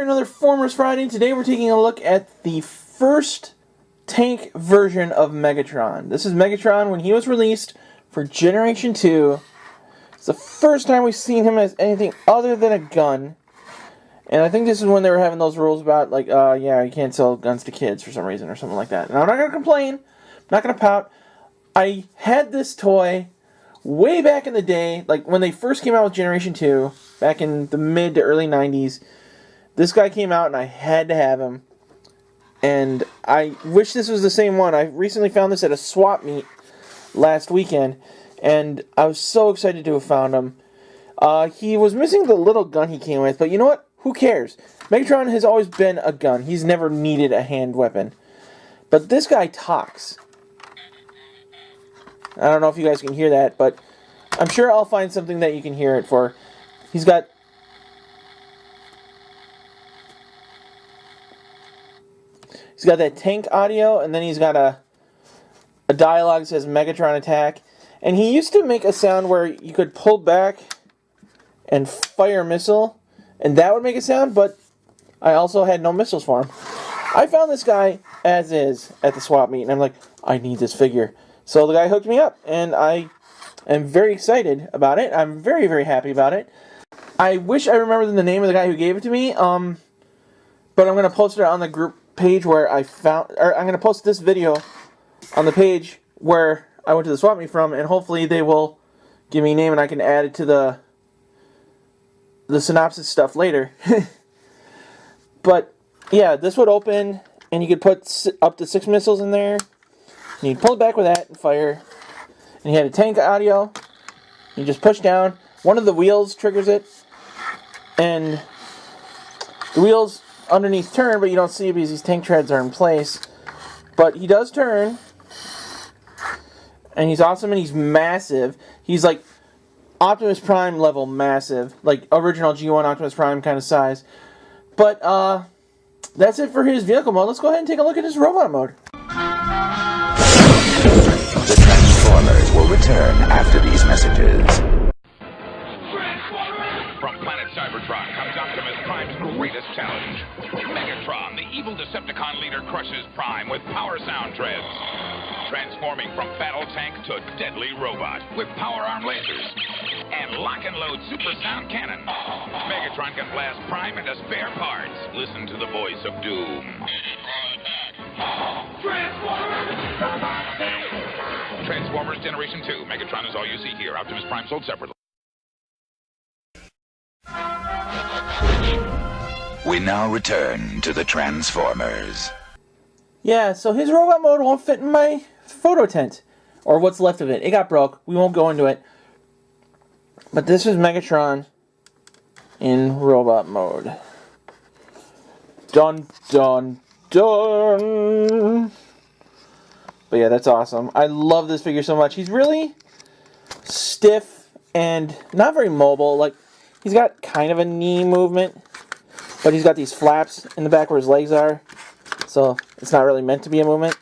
for another Formers Friday. Today we're taking a look at the first tank version of Megatron. This is Megatron when he was released for Generation 2. It's the first time we've seen him as anything other than a gun. And I think this is when they were having those rules about, like, yeah, you can't sell guns to kids for some reason or something like that. And I'm not going to complain. I'm not going to pout. I had this toy way back in the day, like when they first came out with Generation 2, back in the mid to early 90s. This guy came out and I had to have him. And I wish this was the same one. I recently found this at a swap meet last weekend, and I was so excited to have found him. He was missing the little gun he came with, but you know what? Who cares? Megatron has always been a gun. He's never needed a hand weapon. But this guy talks. I don't know if you guys can hear that, but I'm sure I'll find something that you can hear it for. He's got that tank audio, and then he's got a dialogue that says Megatron attack. And he used to make a sound where you could pull back and fire a missile, and that would make a sound, but I also had no missiles for him. I found this guy as is at the swap meet, and I'm like, I need this figure. So the guy hooked me up, and I am very excited about it. I'm very, very happy about it. I wish I remembered the name of the guy who gave it to me, but I'm going to post it on the group page where I found, or I'm going to post this video on the page where I went to the swap meet from, and hopefully they will give me a name and I can add it to the synopsis stuff later. But yeah, this would open, and you could put up to 6 missiles in there. And you pull it back with that and fire. And you had a tank audio. You just push down. One of the wheels triggers it. And the wheels underneath turn, but you don't see it because these tank treads are in place. But he does turn. And he's awesome, and he's massive. He's like Optimus Prime level massive. Like original G1 Optimus Prime kind of size. But that's it for his vehicle mode. Let's go ahead and take a look at his robot mode. The Transformers will return after these messages. From planet Cybertron comes Optimus Prime's greatest challenge. Megatron, the evil Decepticon leader, crushes Prime with power sound treads. Transforming from battle tank to deadly robot with power arm lasers and lock and load super sound cannon. Megatron can blast Prime into spare parts. Listen to the voice of doom. Transformers Generation 2. Megatron is all you see here. Optimus Prime sold separately. We now return to the Transformers. Yeah, so his robot mode won't fit in my photo tent. Or what's left of it. It got broke. We won't go into it. But this is Megatron in robot mode. Dun, dun, dun. But yeah, that's awesome. I love this figure so much. He's really stiff and not very mobile. Like, he's got kind of a knee movement, but he's got these flaps in the back where his legs are. So it's not really meant to be a movement.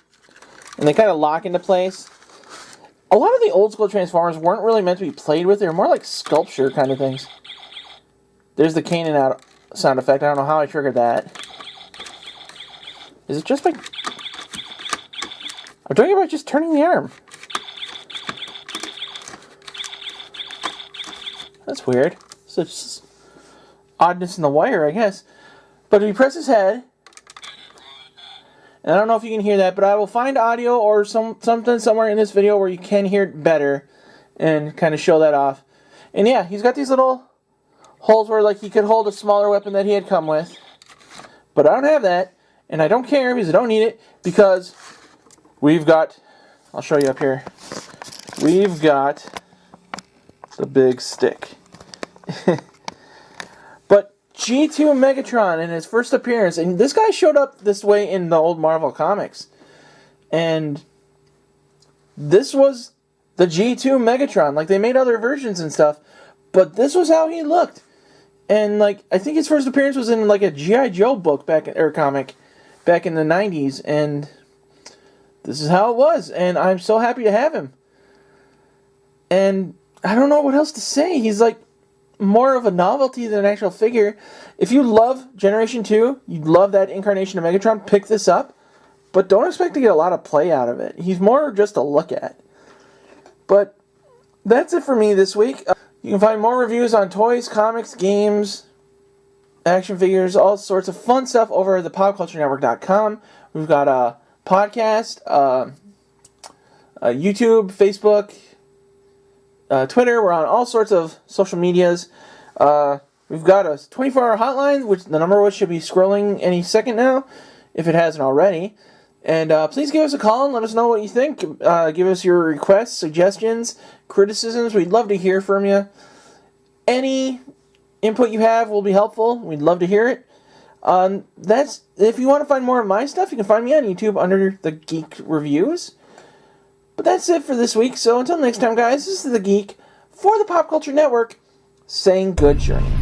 And they kind of lock into place. A lot of the old school Transformers weren't really meant to be played with. They were more like sculpture kind of things. There's the Kanan out sound effect. I don't know how I triggered that. Is it just by... I'm talking about just turning the arm. That's weird. So it's just oddness in the wire, I guess. But if you press his head... And I don't know if you can hear that, but I will find audio or something somewhere in this video where you can hear it better and kind of show that off. And yeah, he's got these little holes where like he could hold a smaller weapon that he had come with. But I don't have that, and I don't care because I don't need it, because we've got, I'll show you up here, we've got the big stick. But G2 Megatron in his first appearance, and this guy showed up this way in the old Marvel comics, and this was the G2 Megatron. Like, they made other versions and stuff, but this was how he looked. And like, I think his first appearance was in like a G.I. Joe book comic back in the 90s, and this is how it was, and I'm so happy to have him. And I don't know what else to say. He's like more of a novelty than an actual figure. If you love Generation 2, you love that incarnation of Megatron, pick this up. But don't expect to get a lot of play out of it. He's more just a look at. But that's it for me this week. You can find more reviews on toys, comics, games, action figures, all sorts of fun stuff over at thepopculturenetwork.com. We've got a podcast, YouTube, Facebook, Twitter. We're on all sorts of social medias. We've got a 24-hour hotline, which the number of which should be scrolling any second now, if it hasn't already. And please give us a call and let us know what you think. Give us your requests, suggestions, criticisms. We'd love to hear from you. Any input you have will be helpful. We'd love to hear it. If you want to find more of my stuff, you can find me on YouTube under The Geek Reviews. But that's it for this week. So until next time, guys, this is The Geek for the Pop Culture Network saying good journey.